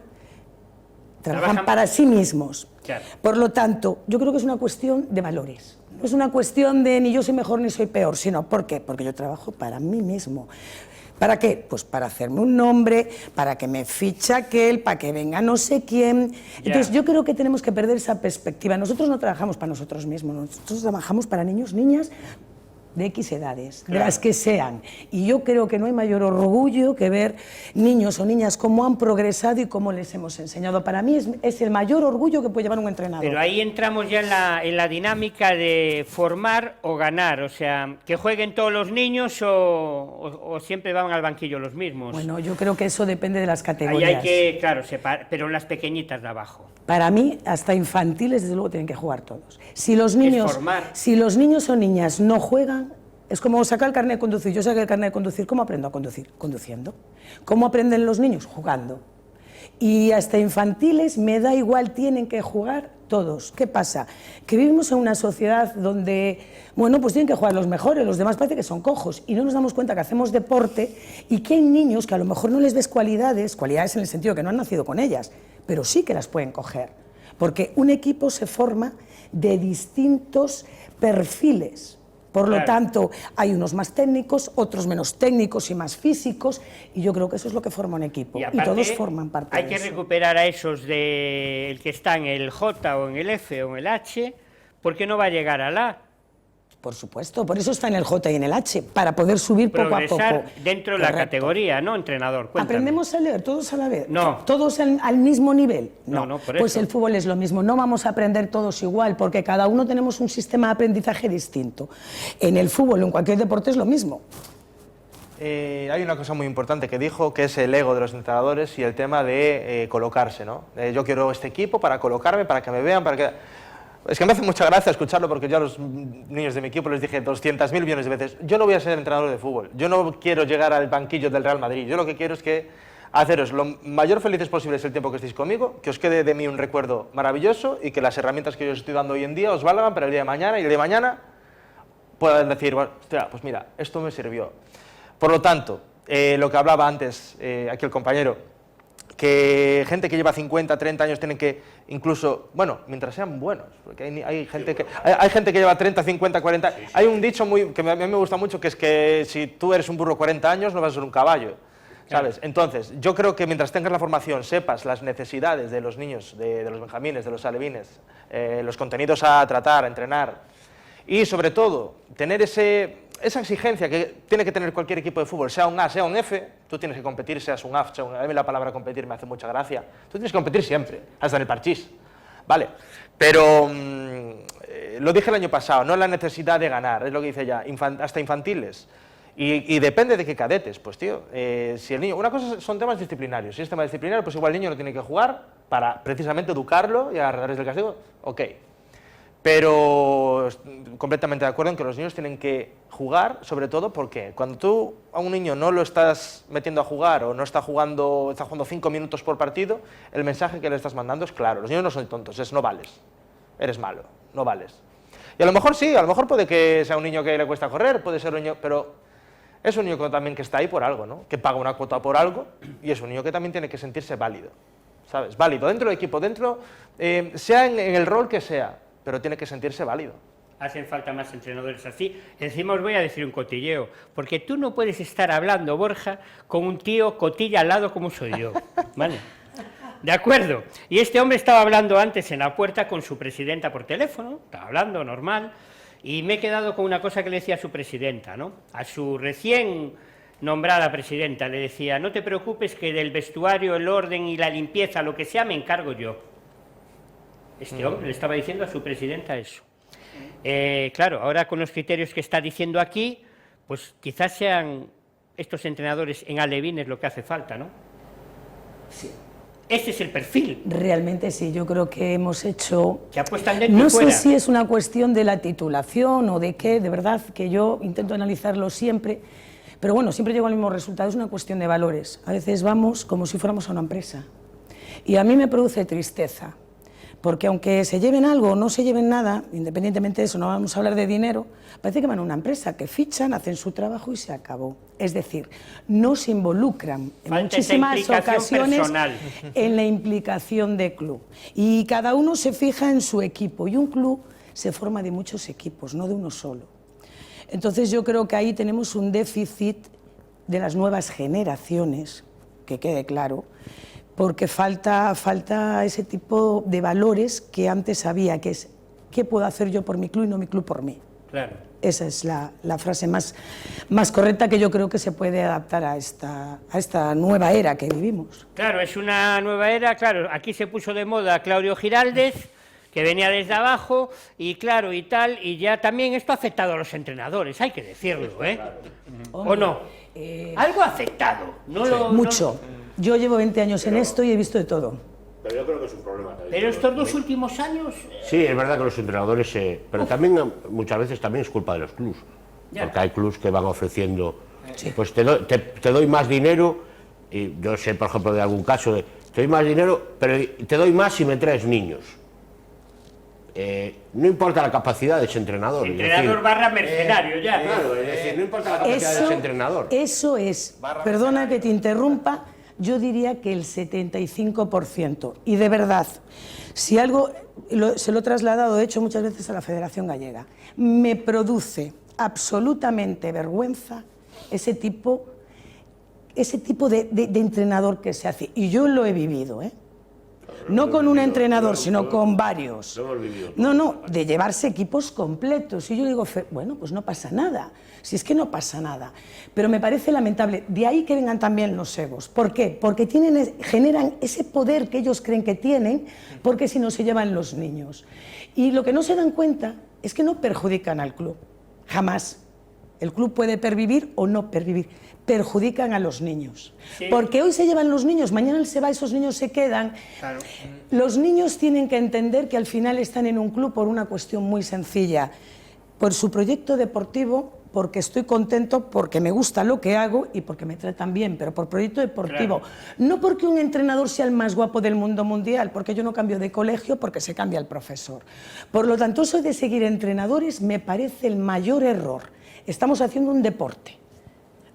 trabajan para sí mismos. Claro. Por lo tanto, yo creo que es una cuestión de valores. No es una cuestión de ni yo soy mejor ni soy peor, sino ¿por qué? Porque yo trabajo para mí mismo. ¿Para qué? Pues para hacerme un nombre, para que me fiche aquel, para que venga no sé quién. Entonces yo creo que tenemos que perder esa perspectiva. Nosotros no trabajamos para nosotros mismos, nosotros trabajamos para niños, niñas, de X edades, de las que sean. Y yo creo que no hay mayor orgullo que ver niños o niñas cómo han progresado y cómo les hemos enseñado. Para mí es el mayor orgullo que puede llevar un entrenador. Pero ahí entramos ya en la dinámica de formar o ganar, o sea, que jueguen todos los niños o siempre van al banquillo los mismos. Bueno, yo creo que eso depende de las categorías. Ahí hay que, claro, pero en las pequeñitas de abajo. Para mí, hasta infantiles, desde luego, tienen que jugar todos. Si los niños o niñas no juegan, es como sacar el carnet de conducir. Yo saqué el carnet de conducir, ¿cómo aprendo a conducir? Conduciendo. ¿Cómo aprenden los niños? Jugando. Y hasta infantiles, me da igual, tienen que jugar todos. ¿Qué pasa? Que vivimos en una sociedad donde, bueno, pues tienen que jugar los mejores, los demás parece que son cojos, y no nos damos cuenta que hacemos deporte y que hay niños que a lo mejor no les ves cualidades en el sentido que no han nacido con ellas, pero sí que las pueden coger, porque un equipo se forma de distintos perfiles. Por lo tanto, hay unos más técnicos, otros menos técnicos y más físicos, y yo creo que eso es lo que forma un equipo, y todos forman parte de eso. Hay que recuperar a esos el que está en el J o en el F o en el H, porque no va a llegar al A. Por supuesto, por eso está en el J y en el H, para poder subir poco a poco. Dentro de la categoría, ¿no, entrenador? Cuéntame. ¿Aprendemos a leer todos a la vez? No. ¿Todos al mismo nivel? No, por pues eso. el fútbol es lo mismo, no vamos a aprender todos igual, porque cada uno tenemos un sistema de aprendizaje distinto. En el fútbol o en cualquier deporte es lo mismo. Hay una cosa muy importante que dijo, que es el ego de los entrenadores y el tema de colocarse, ¿no? Yo quiero este equipo para colocarme, para que me vean, para que... Es que me hace mucha gracia escucharlo porque yo a los niños de mi equipo les dije 200.000 millones de veces, yo no voy a ser entrenador de fútbol, yo no quiero llegar al banquillo del Real Madrid, yo lo que quiero es que haceros lo mayor felices posibles el tiempo que estéis conmigo, que os quede de mí un recuerdo maravilloso y que las herramientas que yo os estoy dando hoy en día os valgan para el día de mañana y el día de mañana puedan decir, bueno, hostia, pues mira, esto me sirvió. Por lo tanto, lo que hablaba antes aquí el compañero, que gente que lleva 50, 30 años tienen que incluso, bueno, mientras sean buenos, porque hay gente que lleva 30, 50, 40, hay un dicho que a mí me gusta mucho, que es que si tú eres un burro 40 años no vas a ser un caballo. O ¿sabes? Entonces, yo creo que mientras tengas la formación, sepas las necesidades de los niños, de los benjamines, de los alevines, los contenidos a tratar, a entrenar, y sobre todo, tener esa exigencia que tiene que tener cualquier equipo de fútbol, sea un A, sea un F, tú tienes que competir, seas un A, a mí la palabra competir me hace mucha gracia, tú tienes que competir siempre, hasta en el parchís, ¿vale? Pero lo dije el año pasado, no la necesidad de ganar, es lo que dice ya, hasta infantiles. Y depende de qué cadetes, pues tío, si el niño, una cosa son temas disciplinarios, si es tema disciplinario, pues igual el niño no tiene que jugar para precisamente educarlo y a través del castigo, ok. Pero completamente de acuerdo en que los niños tienen que jugar, sobre todo porque cuando tú a un niño no lo estás metiendo a jugar o no está jugando 5 minutos por partido, el mensaje que le estás mandando es claro, los niños no son tontos, es no vales, eres malo, no vales. Y a lo mejor sí, a lo mejor puede que sea un niño que le cuesta correr, puede ser un niño, pero es un niño también que está ahí por algo, ¿no? Que paga una cuota por algo y es un niño que también tiene que sentirse válido, ¿sabes? Válido dentro del equipo, sea en el rol que sea, pero tiene que sentirse válido. Hacen falta más entrenadores así. Encima os voy a decir un cotilleo, porque tú no puedes estar hablando, Borja, con un tío cotilla al lado como soy yo, ¿vale? De acuerdo. Y este hombre estaba hablando antes en la puerta con su presidenta por teléfono, estaba hablando normal, y me he quedado con una cosa que le decía a su presidenta, ¿no? A su recién nombrada presidenta, le decía, no te preocupes que del vestuario, el orden y la limpieza, lo que sea, me encargo yo. Este hombre le estaba diciendo a su presidenta eso. Claro, ahora con los criterios que está diciendo aquí, pues quizás sean estos entrenadores en alevines lo que hace falta, ¿no? Sí. Este es el perfil. Realmente sí, yo creo que hemos hecho... Que apuestan dentro No y fuera. sé si es una cuestión de la titulación o de qué, de verdad, que yo intento analizarlo siempre, pero bueno, siempre llego al mismo resultado, es una cuestión de valores. A veces vamos como si fuéramos a una empresa. Y a mí me produce tristeza, porque aunque se lleven algo o no se lleven nada, independientemente de eso, no vamos a hablar de dinero, parece que van a una empresa, que fichan, hacen su trabajo y se acabó. Es decir, no se involucran en Falta esa muchísimas implicación ocasiones personal. en la implicación de club. Y cada uno se fija en su equipo, y un club se forma de muchos equipos, no de uno solo. Entonces yo creo que ahí tenemos un déficit de las nuevas generaciones, que quede claro, porque falta ese tipo de valores que antes había, que es ¿qué puedo hacer yo por mi club y no mi club por mí? Claro. Esa es la frase más correcta que yo creo que se puede adaptar a esta nueva era que vivimos. Claro, es una nueva era, claro, aquí se puso de moda Claudio Giraldez, que venía desde abajo, y claro, y tal, y ya también esto ha afectado a los entrenadores, hay que decirlo, ¿eh? ¿O no? Algo ha afectado, no lo... Mucho. Yo llevo 20 años en esto y he visto de todo. Pero yo creo que es un problema también. Pero estos 2 últimos años... Sí, es verdad que los entrenadores, pero también muchas veces también es culpa de los clubs, porque hay clubs que van ofreciendo, pues te doy más dinero, y yo sé, por ejemplo, de algún caso, te doy más dinero, pero te doy más si me traes niños. No importa la capacidad de ese entrenador. Entrenador barra mercenario, ya. Claro, es decir, no importa la capacidad de ese entrenador. Eso es, perdona que te interrumpa, yo diría que el 75%. Y de verdad, si algo, se lo he trasladado de hecho muchas veces a la Federación Gallega, me produce absolutamente vergüenza ese tipo de entrenador que se hace. Y yo lo he vivido, ¿eh? No con un entrenador, sino con varios. No, de llevarse equipos completos. Y yo digo, bueno, pues no pasa nada. Si es que no pasa nada. Pero me parece lamentable. De ahí que vengan también los egos. ¿Por qué? Porque generan ese poder que ellos creen que tienen, porque si no se llevan los niños. Y lo que no se dan cuenta es que no perjudican al club. Jamás. El club puede pervivir o no pervivir. Perjudican a los niños. Sí. Porque hoy se llevan los niños, mañana él se va, esos niños se quedan. Claro. Los niños tienen que entender que al final están en un club por una cuestión muy sencilla. Por su proyecto deportivo, porque estoy contento, porque me gusta lo que hago y porque me tratan bien, pero por proyecto deportivo. Claro. No porque un entrenador sea el más guapo del mundo mundial, porque yo no cambio de colegio, porque se cambia el profesor. Por lo tanto, eso de seguir entrenadores me parece el mayor error. Estamos haciendo un deporte,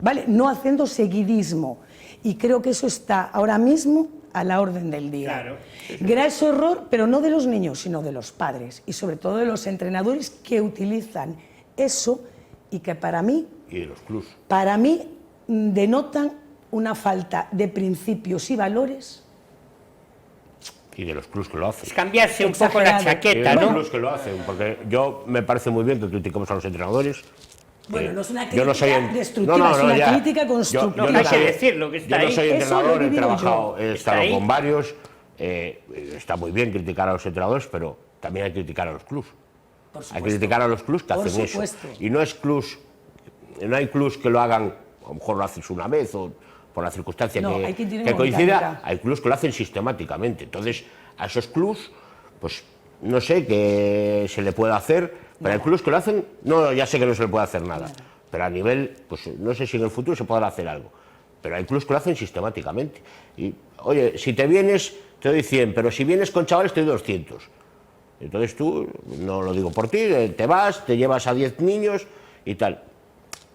¿vale? No haciendo seguidismo. Y creo que eso está ahora mismo a la orden del día. Claro. Graso error, pero no de los niños, sino de los padres y sobre todo de los entrenadores que utilizan eso y que para mí, y de los clubs, para mí denotan una falta de principios y valores. Y de los clubs que lo hacen. Es cambiarse un poco la Exagerado. chaqueta, De los ¿no? clubs que lo hacen, porque yo me parece muy bien que critiquemos a los entrenadores. Bueno, no es una Yo no soy crítica destructiva, es una crítica constructiva. No, hay que decirlo, que está yo no ahí. soy Eso entrenador, lo he he vivido trabajado, yo. he Está estado ahí. con varios. Está muy bien criticar a los entrenadores, pero también hay que criticar a los clubs. Por Hay que supuesto. criticar a los clubs que Por hacen supuesto. eso. Y no es clubs, no hay clubs que lo hagan, a lo mejor lo haces una vez o por la circunstancia No, hay que tener que una coincida. dinámica. Hay clubs que lo hacen sistemáticamente. Entonces, a esos clubs, pues no sé qué se le puede hacer, pero hay clubs que lo hacen, no, ya sé que no se le puede hacer nada, pero a nivel, pues no sé si en el futuro se podrá hacer algo, pero hay clubs que lo hacen sistemáticamente. Y, oye, si te vienes, te doy 100, pero si vienes con chavales, te doy 200. Entonces tú, no lo digo por ti, te vas, te llevas a 10 niños y tal.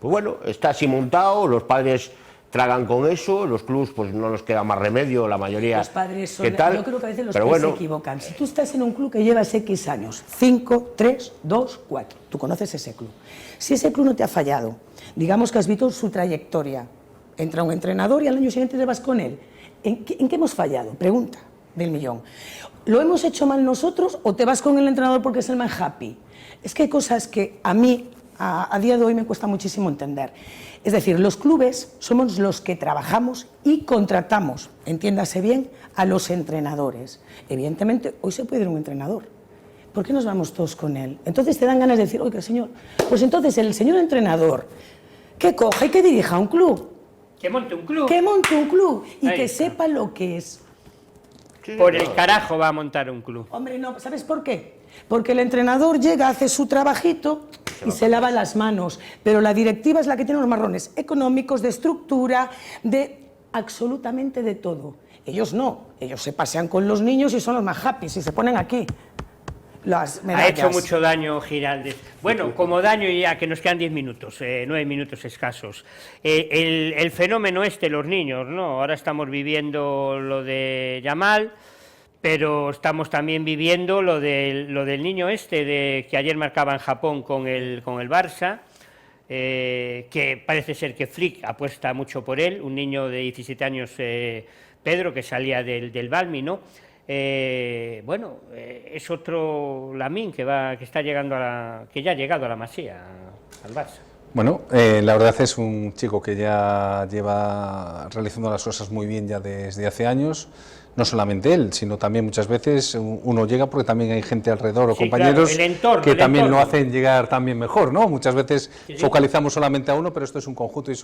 Pues bueno, está así montado, los padres tragan con eso, los clubs pues no nos queda más remedio, la mayoría. Los padres son, ¿qué tal? yo creo que a veces los Pero padres bueno, se equivocan. Si tú estás en un club que llevas X años, 5, 3, 2, 4, tú conoces ese club. Si ese club no te ha fallado, digamos que has visto su trayectoria, entra un entrenador y al año siguiente te vas con él. ¿En qué hemos fallado? Pregunta del millón. ¿Lo hemos hecho mal nosotros o te vas con el entrenador porque es el más happy? Es que hay cosas que a mí, a día de hoy, me cuesta muchísimo entender. Es decir, los clubes somos los que trabajamos y contratamos, entiéndase bien, a los entrenadores. Evidentemente, hoy se puede ir un entrenador. ¿Por qué nos vamos todos con él? Entonces te dan ganas de decir, oiga, señor, pues entonces el señor entrenador, que coja y que dirija un club. Que monte un club. Que monte un club y Ahí que está. sepa lo que es. Por el carajo va a montar un club. Hombre, no, ¿sabes por qué? Porque el entrenador llega, hace su trabajito y se lava las manos, pero la directiva es la que tiene los marrones económicos, de estructura, de absolutamente de todo. Ellos no, ellos se pasean con los niños y son los más happy, y se ponen aquí las medallas. Ha hecho mucho daño Giraldez. Bueno, como daño ya que nos quedan 10 minutos, 9 minutos escasos. El fenómeno los niños, ¿no? Ahora estamos viviendo lo de Yamal, pero estamos también viviendo lo del niño que ayer marcaba en Japón con el Barça, que parece ser que Flick apuesta mucho por él, un niño de 17 años, Pedro, que salía del Balmi, ¿no? Bueno, es otro Lamine que está llegando que ya ha llegado a la Masía, al Barça. Bueno, la verdad es un chico que ya lleva realizando las cosas muy bien ya desde hace años. No solamente él, sino también muchas veces uno llega porque también hay gente alrededor o Sí, compañeros claro, el entorno, que también entorno. lo hacen llegar también mejor, ¿no? Muchas veces Sí, sí. focalizamos solamente a uno, pero esto es un conjunto y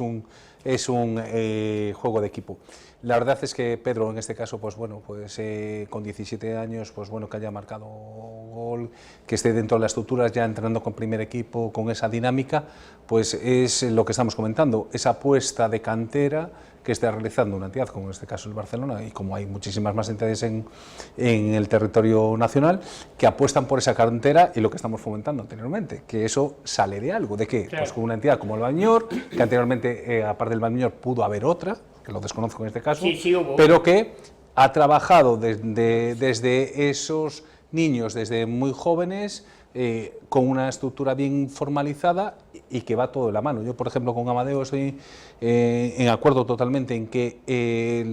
es un juego de equipo. La verdad es que Pedro, en este caso, pues bueno, pues con 17 años, pues bueno, que haya marcado gol, que esté dentro de las estructuras, ya entrenando con primer equipo, con esa dinámica, pues es lo que estamos comentando, esa apuesta de cantera que esté realizando una entidad, como en este caso el Barcelona, y como hay muchísimas más entidades en el territorio nacional, que apuestan por esa cantera y lo que estamos fomentando anteriormente, que eso sale de algo. ¿De qué? Claro. Pues con una entidad como el Valmiñor, que anteriormente, aparte del Valmiñor, pudo haber otra, que lo desconozco en este caso, Sí, hubo. pero que ha trabajado desde esos niños, desde muy jóvenes, con una estructura bien formalizada y que va todo de la mano. Yo, por ejemplo, con Amadeo estoy en acuerdo totalmente en que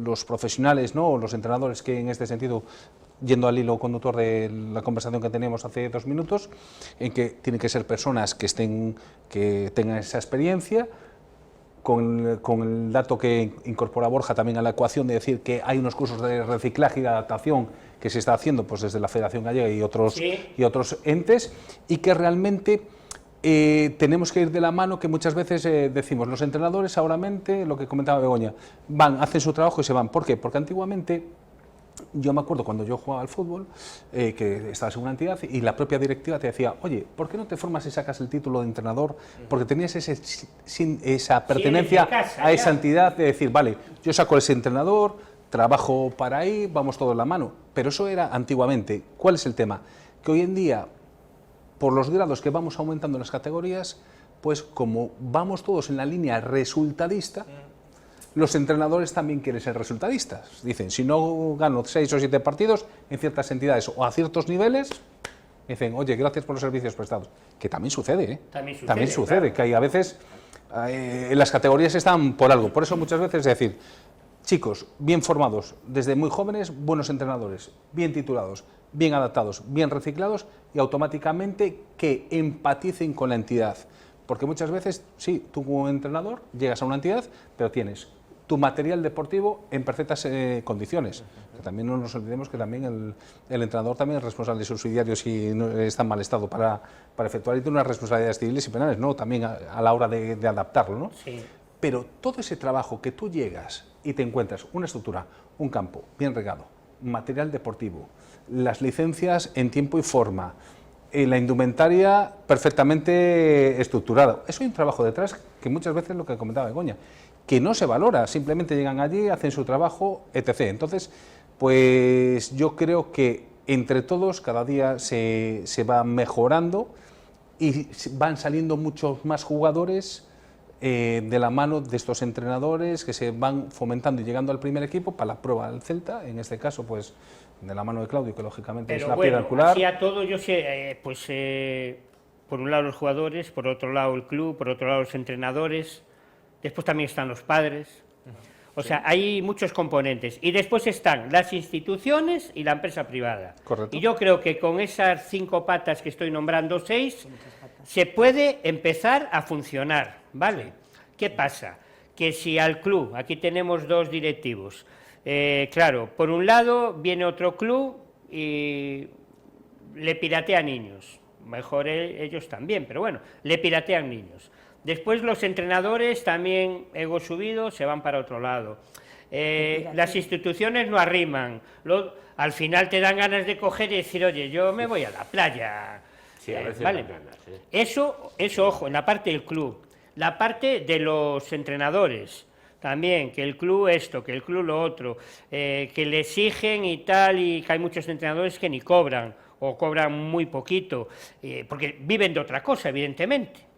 los profesionales, ¿no?, o los entrenadores que en este sentido, yendo al hilo conductor de la conversación que teníamos hace 2 minutos, en que tienen que ser personas que tengan esa experiencia, con el dato que incorpora Borja también a la ecuación de decir que hay unos cursos de reciclaje y de adaptación que se está haciendo pues desde la Federación Gallega y otros entes, y que realmente tenemos que ir de la mano, que muchas veces decimos, los entrenadores ahora lo que comentaba Begoña, hacen su trabajo y se van. ¿Por qué? Porque antiguamente, yo me acuerdo cuando yo jugaba al fútbol, que estabas en una entidad y la propia directiva te decía, oye, ¿por qué no te formas y sacas el título de entrenador? Porque tenías esa pertenencia a esa entidad de decir, vale, yo saco ese entrenador, trabajo para ahí, vamos todos en la mano. Pero eso era antiguamente. ¿Cuál es el tema? Que hoy en día, por los grados que vamos aumentando en las categorías, pues como vamos todos en la línea resultadista, los entrenadores también quieren ser resultadistas. Dicen, si no gano 6 o 7 partidos en ciertas entidades o a ciertos niveles, dicen, oye, gracias por los servicios prestados. Que también sucede, ¿eh? También sucede, que hay a veces Las categorías están por algo, por eso muchas veces es decir, chicos bien formados desde muy jóvenes, buenos entrenadores, bien titulados, bien adaptados, bien reciclados y automáticamente que empaticen con la entidad. Porque muchas veces, sí, tú como entrenador llegas a una entidad, pero tienes tu material deportivo en perfectas condiciones. Que también no nos olvidemos que también el entrenador también es responsable de sus subsidiarios si no está en mal estado para efectuar y tiene unas responsabilidades civiles y penales, ¿no? También a la hora de adaptarlo, ¿no? Sí. Pero todo ese trabajo que tú llegas y te encuentras una estructura, un campo bien regado, material deportivo, las licencias en tiempo y forma, la indumentaria perfectamente estructurada. Eso hay un trabajo detrás que muchas veces lo que comentaba Begoña, que no se valora, simplemente llegan allí, hacen su trabajo, etc. Entonces, pues yo creo que entre todos cada día se va mejorando y van saliendo muchos más jugadores de la mano de estos entrenadores que se van fomentando y llegando al primer equipo para la prueba del Celta, en este caso pues de la mano de Claudio, que lógicamente Pero es la bueno, piedra angular. así a todo yo sé, por un lado los jugadores, por otro lado el club, por otro lado los entrenadores, después también están los padres, o sea, hay muchos componentes, y después están las instituciones y la empresa privada. Correcto. Y yo creo que con esas 5 patas que estoy nombrando, 6, se puede empezar a funcionar, ¿vale? ¿Qué pasa? Que si al club, aquí tenemos 2 directivos, claro, por un lado viene otro club y le piratea niños, mejor ellos también, pero bueno, le piratean niños. Después los entrenadores también, ego subido, se van para otro lado. Las instituciones no arriman, al final te dan ganas de coger y decir, oye, yo me voy a la playa. Sí, a veces vale. dan ganas, ¿eh? Eso, ojo, en la parte del club. La parte de los entrenadores, también, que el club esto, que el club lo otro, que le exigen y tal, y que hay muchos entrenadores que ni cobran, o cobran muy poquito, porque viven de otra cosa, evidentemente.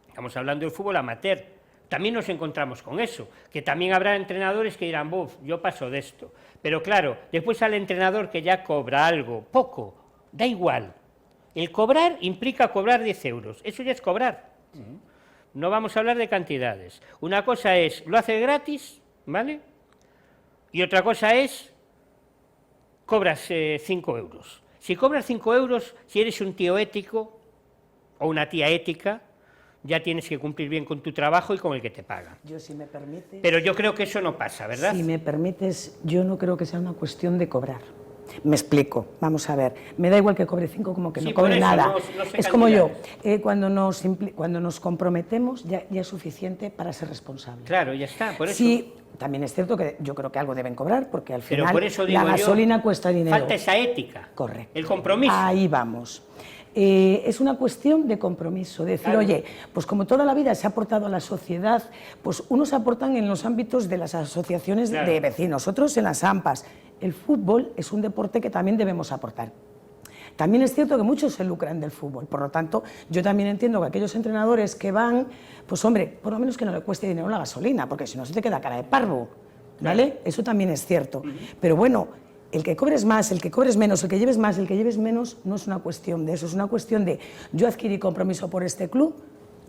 Estamos hablando del fútbol amateur. También nos encontramos con eso, que también habrá entrenadores que dirán, buf, yo paso de esto. Pero claro, después al entrenador que ya cobra algo, poco, da igual. El cobrar implica cobrar 10 euros, eso ya es cobrar. No vamos a hablar de cantidades. Una cosa es, lo hace gratis, ¿vale? Y otra cosa es, cobras 5 euros. Si cobras 5 euros, si eres un tío ético o una tía ética, ya tienes que cumplir bien con tu trabajo y con el que te paga. Yo, si me permites... Pero yo creo que eso no pasa, ¿verdad? Si me permites, yo no creo que sea una cuestión de cobrar. Me explico, vamos a ver, me da igual que cobre 5 como que Sí, no cobre por eso, nada. no sé Es como yo, cantidades. cuando nos comprometemos ya es suficiente para ser responsable. Claro, ya está, por eso. Sí, también es cierto que yo creo que algo deben cobrar, porque al Pero final por eso digo la gasolina yo, cuesta dinero. falta esa ética. Correcto. El compromiso. Ahí vamos. Es una cuestión de compromiso, de decir, Claro. oye, pues como toda la vida se ha aportado a la sociedad, pues unos aportan en los ámbitos de las asociaciones Claro. de vecinos, otros en las AMPAs. El fútbol es un deporte que también debemos aportar. También es cierto que muchos se lucran del fútbol, por lo tanto, yo también entiendo que aquellos entrenadores que van, pues hombre, por lo menos que no le cueste dinero la gasolina, porque si no se te queda cara de parvo, ¿vale? Claro. Eso también es cierto. Pero bueno, el que cobres más, el que cobres menos, el que lleves más, el que lleves menos, no es una cuestión de eso, es una cuestión de yo adquirí compromiso por este club,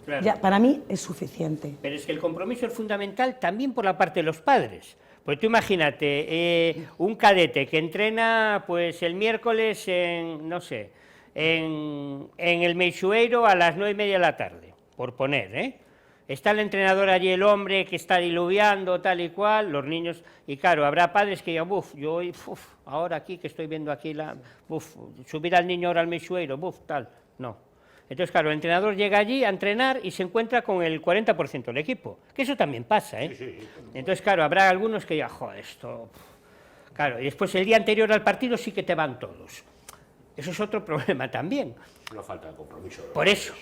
Claro. ya, para mí es suficiente. Pero es que el compromiso es fundamental también por la parte de los padres. Pues tú imagínate, un cadete que entrena pues el miércoles en, no sé, en el Meixueiro a las 9:30 de la tarde, por poner, ¿eh? Está el entrenador allí, el hombre que está diluviando, tal y cual, los niños, y claro, habrá padres que digan, buf, yo hoy, ahora aquí que estoy viendo aquí, subir al niño ahora al Meixueiro, tal, no. Entonces, claro, el entrenador llega allí a entrenar y se encuentra con el 40% del equipo, que eso también pasa, ¿eh? Sí. Entonces, claro, habrá algunos que digan, joder, esto... Claro, y después el día anterior al partido sí que te van todos. Eso es otro problema también. No falta de compromiso. Por eso.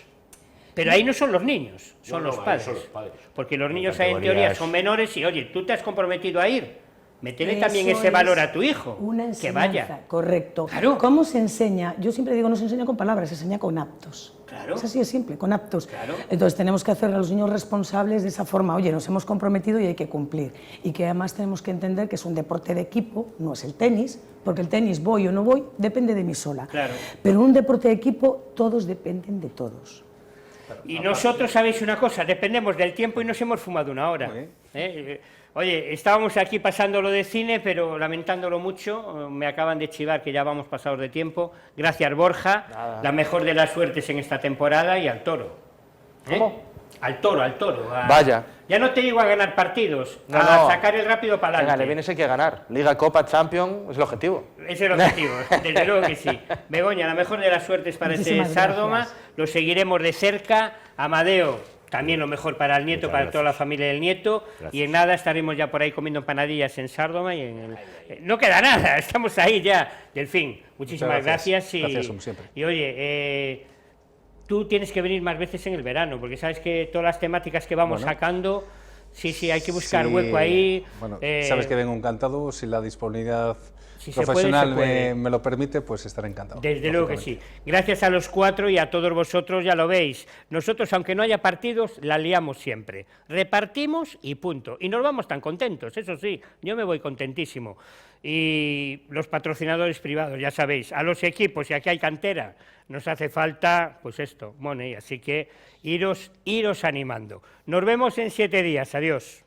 Pero ahí no son los niños, son los padres. Son los padres. Porque los niños En ahí en teoría categorías- son menores y, oye, tú te has comprometido a ir. Métele Eso también ese es valor a tu hijo. Una que enseñanza, vaya. correcto. Claro. ¿Cómo se enseña? Yo siempre digo, no se enseña con palabras, se enseña con actos. Claro. Es así de simple, con actos. Claro. Entonces tenemos que hacer a los niños responsables de esa forma. Oye, nos hemos comprometido y hay que cumplir. Y que además tenemos que entender que es un deporte de equipo, no es el tenis, porque el tenis voy o no voy, depende de mí sola. Claro. Pero en un deporte de equipo todos dependen de todos. Y nosotros, sabéis una cosa, dependemos del tiempo y nos hemos fumado una hora. Muy bien. Oye, estábamos aquí pasando lo de cine, pero lamentándolo mucho, me acaban de chivar que ya vamos pasados de tiempo. Gracias, Borja, la mejor de las suertes en esta temporada, y al Toro. ¿Cómo? Al Toro. Vaya. Ya no te digo a ganar partidos, No, a no. sacar el rápido para Venga, adelante. le viene ese que ganar. Liga, Copa, Champions, es el objetivo. Ese es el objetivo, desde luego que sí. Begoña, la mejor de las suertes para este Muchísimas Sárdoma, gracias. lo seguiremos de cerca. Amadeo, también lo mejor para el nieto, para toda la familia del nieto. Y en nada estaremos ya por ahí comiendo empanadillas en Sárdoma. Y no queda nada, estamos ahí ya, Delfín. Muchísimas Muchas gracias. gracias. Gracias, como siempre. Y oye, tú tienes que venir más veces en el verano, porque sabes que todas las temáticas que vamos Bueno. sacando, sí, hay que buscar Sí, hueco ahí. Bueno, sabes que vengo encantado, si la disponibilidad Si se puede, profesional se puede. me lo permite, pues estaré encantado. Desde luego que sí. Gracias a los cuatro y a todos vosotros, ya lo veis. Nosotros, aunque no haya partidos, la liamos siempre. Repartimos y punto. Y nos vamos tan contentos, eso sí, yo me voy contentísimo. Y los patrocinadores privados, ya sabéis, a los equipos, y aquí hay cantera, nos hace falta, pues esto, money. Así que iros animando. Nos vemos en 7 días. Adiós.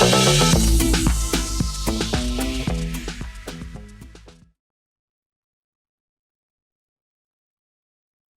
Thank you.